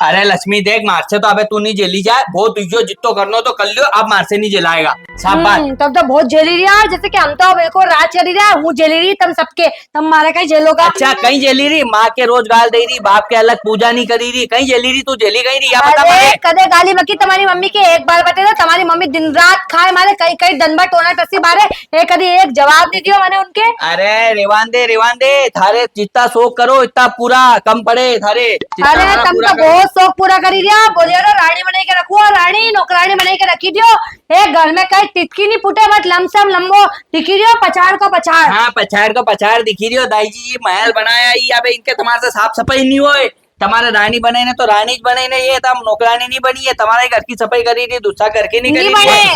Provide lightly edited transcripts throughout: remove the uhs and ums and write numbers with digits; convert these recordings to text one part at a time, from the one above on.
अरे लक्ष्मी देख, मार से तो अबे तू नहीं झेली जाए, बहुत जो जितो करनो तो कर लियो, अब मार से नहीं झेलाएगा। साफ बात। तब तो बहुत झेली रही यार, जैसे कि हम तो बिल्कुल रात चली रहा हूँ, झेली रही तुम सबके, तुम मारे कहीं झेलोगा। अच्छा कहीं झेली रही? माँ के रोज गाल दे रही, बाप के अलग पूजा नहीं करी रही, कहीं झेली रही? तू झेली कहीं रही? या पता अरे मारे कदे गाली बकी तुम्हारी मम्मी के, एक बार बता दो, तुम्हारी मम्मी दिन रात खाए मारे कई कई दनबा टोना टसी मारे, एक कभी एक जवाब नहीं दियो मैंने उनके। अरे रेवान दे थारे जितना शौक करो इतना पूरा कम पड़े थारे। अरे तुम तो बहुत शौक पूरा करी दिया, बोलियो ना रानी बना के रखो, रानी नौकरानी बना के रखी दियो, एक घर में कहीं टिटकी नहीं फूटे, मत लमसम लंबो दिखी दियो, पछाड़ को पछाड़। हाँ पछाड़ को पछाड़ दिखी रही हो दाई जी, ये महल बनाया ही, अबे इनके तुम्हारे से साफ सफाई नहीं हुए, तुम्हारे रानी बने ने तो रानी बने ने, ये तम नौकरानी नहीं बनी है, तुम्हारे घर की सफाई करी थी, दूसरा करके नहीं करी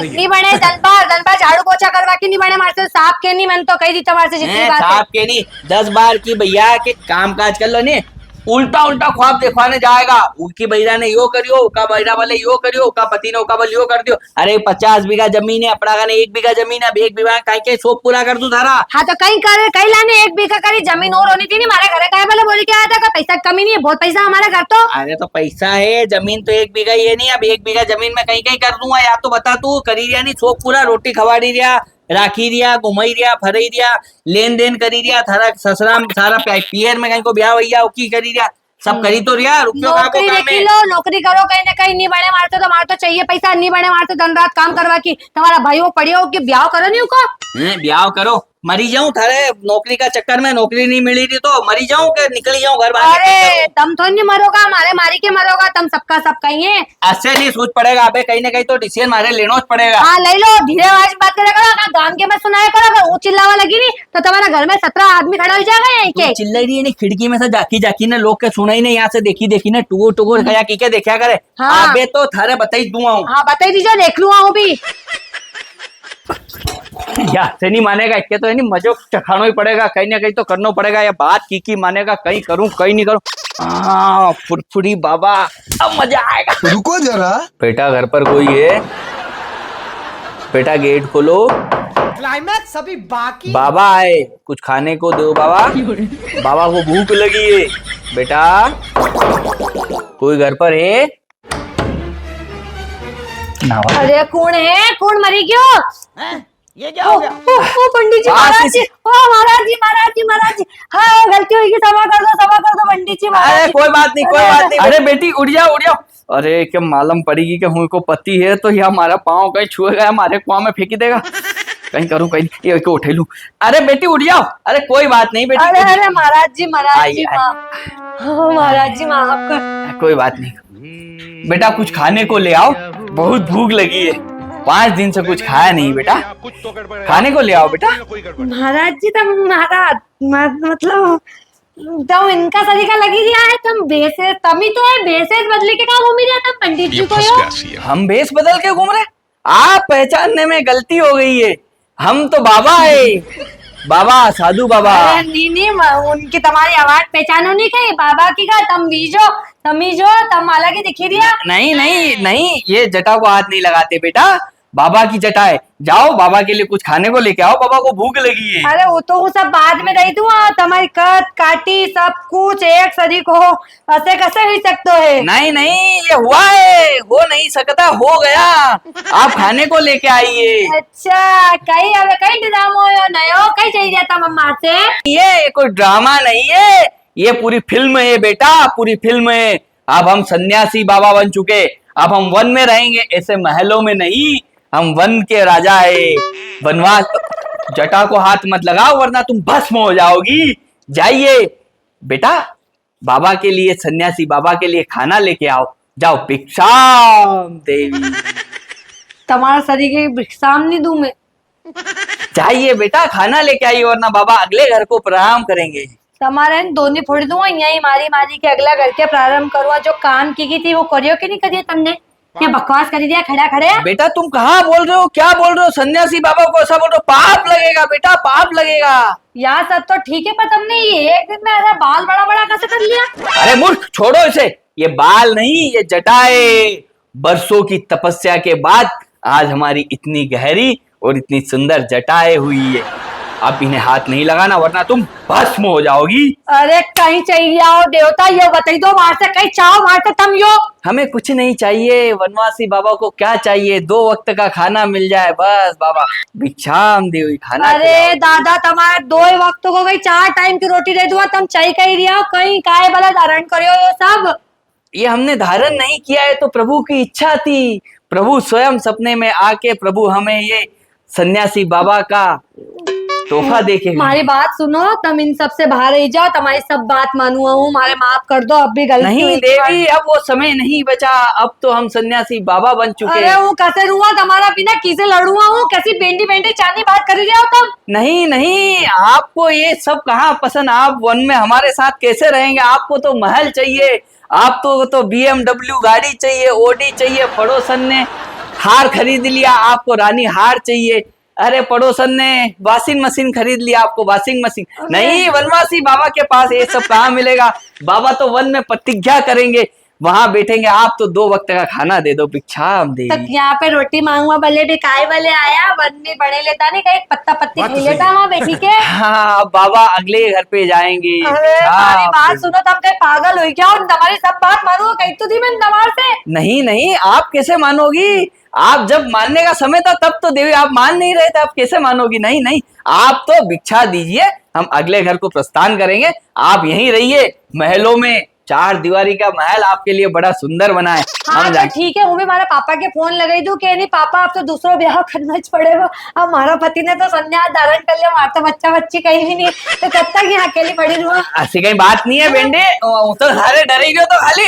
नहीं बने दनबा झाड़ू पोछा करवा के नहीं बने, मारते साफ के नहीं, मैंने तो कही दी तुम्हारे से जितनी बात है। साफ के नहीं 10 बार की भैया के काम काज कर लो नहीं, उल्टा उल्टा ख्वाब दिखवाने जाएगा, उनकी बहिरा ने यो करियो, उका बहिरा वाले यो करियो, उका पति ने उका बल यो कर दियो। अरे 50 बीघा जमीन है अपना, 1 बीघा जमीन है, 1 बीघा कहीं के शौक पूरा कर दूं थारा। हाँ तो कहीं लाने 1 बीघा करी जमीन और होनी थी, नहीं हमारे घर का बोले बोल के आया था, पैसा कमी नहीं है, बहुत पैसा हमारे घर तो। अरे तो पैसा है, जमीन तो 1 बीघा ये नहीं, अब 1 बीघा जमीन में कहीं कहीं कर दूंगा, या तो बता तू करी रिया नहीं शौक पूरा, रोटी खवाड़ी रिया, राखी रिया, घुमाई रिया, फरई रिया, लेन देन करी रिया, थारा ससुराम सारा पियर में कहीं को ब्याह भैया की करी रिया, सब करी तो रिया। नौकरी देखी लो, नौकरी करो, कहीं ना कहीं नहीं बने मारते तो मारते चाहिए पैसा, नहीं बने मारते दिन रात काम करवा की, तुम्हारा भाई वो पढ़ियो कि ब्याह करो नहीं उको, ब्याह करो, मरी जाऊं थारे नौकरी का चक्कर में, नौकरी नहीं मिली थी तो मरी जाऊं के निकली जाऊं घर बाहर? अरे तुम तो नहीं मरोगा, हमारे मारी के मरोगा, तुम सबका सब कहीं है। ऐसे नहीं सोच पड़ेगा, अबे कहीं ना कहीं तो डिसीजन मारे लेना पड़ेगा। हाँ ले लो, धीरे आवाज बात करे करो, अगर गांव के में सुनाया करो, अगर वो चिल्लावा लगी नहीं तो तुम्हारा घर में 17 आदमी खड़ा हो जाएगा यहीं के। चिल्लाई रही है नहीं, खिड़की में से जाकी ने लोग के सुना ही नहीं, यहाँ से देखी ने टुगो टुगो गया की के देखा करे। हाँ। अबे तो थारे बताई दूंगा हूँ। हाँ बताई दीजिए, देख लूँ हूँ भी। या से नहीं मानेगा, इसके तो नहीं मजो चखाना ही पड़ेगा, कहीं ना कहीं तो करना पड़ेगा, या बात की मानेगा, कहीं करूं कहीं नहीं करूं। फुरफुरी बाबा, अब मजा आएगा। रुको जरा बेटा घर पर कोई है? बेटा गेट खोलो, क्लाइमैक्स अभी बाकी। बाबा आए, कुछ खाने को दो बाबा, बाबा को भूख लगी है। बेटा कोई घर पर है? अरे कौन है, कौन मरी क्यों? ये क्या हो गया? ओ पंडित जी महाराज जी, ओ महाराज जी, हाँ गलती हुई कि क्षमा कर दो पंडित जी महाराज। अरे कोई बात नहीं। अरे बेटी उठ जाओ। अरे क्या मालूम पड़ेगी कि हमको पति है तो यह हमारा पाँव कहीं छुएगा, हमारे कुआं में फेंकी देगा, कहीं करूं कहीं ये को उठे लूं। अरे बेटी उठ जाओ। अरे कोई बात नहीं बेटी। अरे महाराज जी महाराज जी माफ कर। कोई बात नहीं बेटा, कुछ खाने को ले आओ, बहुत भूख लगी है, 5 दिन से कुछ खाया नहीं बेटा, खाने को ले आओ बेटा। महाराज जी तुम मतलब तो इनका तरीका लगी दिया है, तुम बेसे तभी तो है, बेसे बदले के क्या घूमी रहे तुम पंडित जी को यो? हम भेष बदल के घूम रहे? आप पहचानने में गलती हो गई है, हम तो बाबा है, बाबा साधु बाबा। नहीं उनकी तुम्हारी आवाज पहचानो नहीं कहीं, बाबा की का तुम तम अलग ही दिखी दिया। नहीं ये जटा को हाथ नहीं लगाते बेटा, बाबा की जटा है। जाओ बाबा के लिए कुछ खाने को लेके आओ, बाबा को भूख लगी है। अरे वो तो सब बाद में दई दूँ, तुम्हारी कट काटी सब कुछ एक सदी को ऐसे कैसे हो सकते है? नहीं ये हुआ है, हो नहीं सकता, हो गया। आप खाने को लेके आइए। अच्छा कहीं ड्रामा नयो कहीं चाहिए था मम्मा से? ये कोई ड्रामा नहीं है, ये पूरी फिल्म है बेटा, पूरी फिल्म है। अब हम सन्यासी बाबा बन चुके, अब हम वन में रहेंगे, ऐसे महलों में नहीं, हम वन के राजा है। वनवास, जटा को हाथ मत लगाओ वरना तुम भस्म हो जाओगी। जाइए बेटा, बाबा के लिए, सन्यासी बाबा के लिए खाना लेके आओ, जाओ। भिक्षाम देवी। तुम्हारा शरीर की भिक्षाम नहीं दूं मैं? जाइए बेटा, खाना लेके आइए वरना बाबा अगले घर को प्रणाम करेंगे। तुम्हारे दोनों फोड़ दूंगा, यही मारी के अगला घर के प्रारंभ करूँगा। जो काम की थी वो करियो कि नहीं करियो तुमने? क्या बकवास कर दिया खड़े? बेटा तुम कहाँ बोल रहे हो, क्या बोल रहे हो? सन्यासी बाबा को ऐसा बोल रहे हो? पाप लगेगा बेटा, पाप लगेगा। यार सब तो ठीक है, पर तुमने ये एक दिन में ऐसा बाल बड़ा कैसे कर लिया? अरे मूर्ख, छोड़ो इसे, ये बाल नहीं ये जटाए। बरसों की तपस्या के बाद आज हमारी इतनी गहरी और इतनी सुंदर जटाए हुई है। अब इन्हें हाथ नहीं लगाना वरना तुम भस्म हो जाओगी। अरे कहीं चाहिए आओ देवता, ये बताई दो मार से कहीं चाहो मार से तुम यो। हमें कुछ नहीं चाहिए, वनवासी बाबा को क्या चाहिए, 2 वक्त का खाना मिल जाए बस। बाबा भिक्षाम देवी खाना अरे खिलाओ। दादा तुम्हारे 2 वक्त को कहीं 4 टाइम की रोटी दे दूंगा, तुम चाहिए कहीं रिया कहीं काय भला धारण करियो ये सब। ये हमने धारण नहीं किया है तो प्रभु की इच्छा थी। प्रभु स्वयं सपने में आके प्रभु हमें ये सन्यासी बाबा का तोहफा देके गए। हमारी बात सुनो, तुम इन सब से बाहर ही जाओ, तुम्हारी सब बात मानूंगा हूँ, हमारे माफ कर दो, अब भी गलती नहीं हुई। देवी, अब वो समय नहीं बचा, अब तो हम सन्यासी बाबा बन चुके अरे हैं। वो कैसे रूंगा तुम्हारा बिना, किसे लड़ूंगा हूँ, कैसी बेंडी बेंडी चांदी बात कर रही हो तुम। नहीं नहीं, आपको ये सब कहाँ पसंद, आप वन में हमारे साथ कैसे रहेंगे? आपको तो महल चाहिए, आपको तो BMW गाड़ी चाहिए, ओडी चाहिए, पड़ोसन ने हार खरीद लिया, आपको रानी हार चाहिए। अरे पड़ोसन ने वॉशिंग मशीन खरीद लिया, आपको वॉशिंग मशीन नहीं। वनवासी बाबा के पास ये सब कहाँ मिलेगा? बाबा तो वन में प्रतिज्ञा करेंगे, वहां बैठेंगे, आप तो 2 वक्त का खाना दे दो, भिक्षाम तक देवी। यहाँ पे रोटी मांगवा भले बिकाए भले आया, वन में बड़े लेता नहीं, कहीं पत्ता पत्ती बात तो खा सही लेता वहाँ बैठी के। हाँ, बाबा अगले घर पे जाएंगे। अरे हमारी भिक्षाम बात देवी। सुनो, तुम कहीं पागल हो क्या? और तुम्हारी सब बात मानूंगा कहीं तो थी मैं दमार से। नहीं नहीं, आप कैसे मानोगी? आप जब मानने का समय था तब तो देवी आप मान नहीं रहे थे, आप कैसे मानोगी? नहीं नहीं, आप तो भिक्षा दीजिए, हम अगले घर को प्रस्थान करेंगे, आप यहीं रहिए महलों में। 4 दीवारी का महल आपके लिए बड़ा सुंदर बना है। हाँ हम तो जाएंगे। ठीक है, वो भी हमारे पापा के फोन लगाई दूं कि नहीं पापा अब तो दूसरा ब्याह करना ही पड़ेगा, अब हमारा पति ने तो संन्यास धारण कर लिया, हमारा तो बच्चा बच्ची कहीं भी नहीं, तो कब तक यहाँ अकेली पड़ी रहूं? ऐसी कहीं बात नहीं है बेंडे, वो तो सारे डरे गए तो खाली,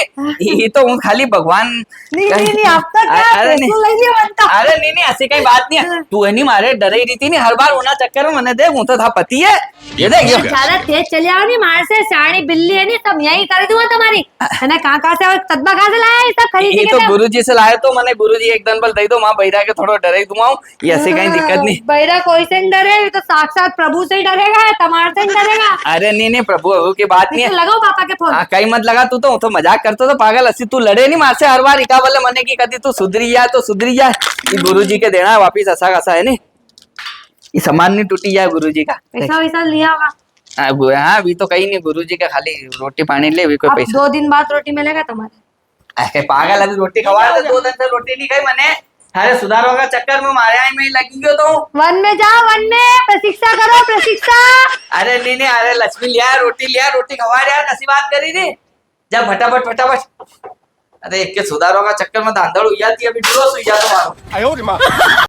ये तो वो खाली भगवान। नहीं नहीं नहीं, अब तक क्या अरे नहीं, त्रिशूल नहीं बनता। अरे नहीं नहीं, ऐसी कहीं बात नहीं है। तू है नहीं मारे डरे ही रहती नहीं, हर बार होना चक्कर में मैंने देख, वो तो था पति है, ये देख ये। ज्यादा तेज चले आओ नहीं, मार से साड़ी बिल्ली है नहीं सब यही कर दूंगा तुम्हारी, है ना? कहाँ से और तदबा कहाँ से लाया ये सब खरीद ये के? तो गुरुजी से लाए, तो मैंने गुरुजी एक दन बल दे दो, माँ बैरा के थोड़ा डरे दूंगा, ये ऐसे कहीं दिक्कत नहीं। बैरा कोई से नहीं डरे, ये तो साक्षात प्रभु से ही डरेगा, तुम्हारे से नहीं डरेगा। अरे नहीं नहीं, प्रभु की बात नहीं है। लगाओ पापा के फोन। हाँ कहीं मत लगा, तू तो मजाक करता तो पागल अस्सी, तू लड़े नहीं मार से हर बार इका वाले मने की कदी तू सुधरी जाए तो सुधरी जाए। ये गुरुजी के देना है वापिस, ऐसा कैसा है नहीं, ये सामान नहीं टूटी जाए गुरुजी का। पैसा वैसा लिया होगा? हाँ अभी तो कहीं नहीं, गुरुजी का खाली रोटी पानी ले, अभी कोई अब पैसा। 2 दिन बाद रोटी मिलेगा तुम्हारे। अरे पागल, अभी रोटी खवा दे, 2 दिन से रोटी नहीं खाई मैंने। अरे सुधारो का चक्कर में मारे आई में ही लगी गयो तो। वन में जाओ, वन में प्रशिक्षा करो, प्रशिक्षा। अरे नहीं नहीं, अरे लक्ष्मी लिया रोटी खवा यार, कैसी बात करी थी, जब फटाफट फटाफट। अरे एक के सुधारो का चक्कर में धांधड़ हुई जाती है, अभी डूरो हुई जाता मारो।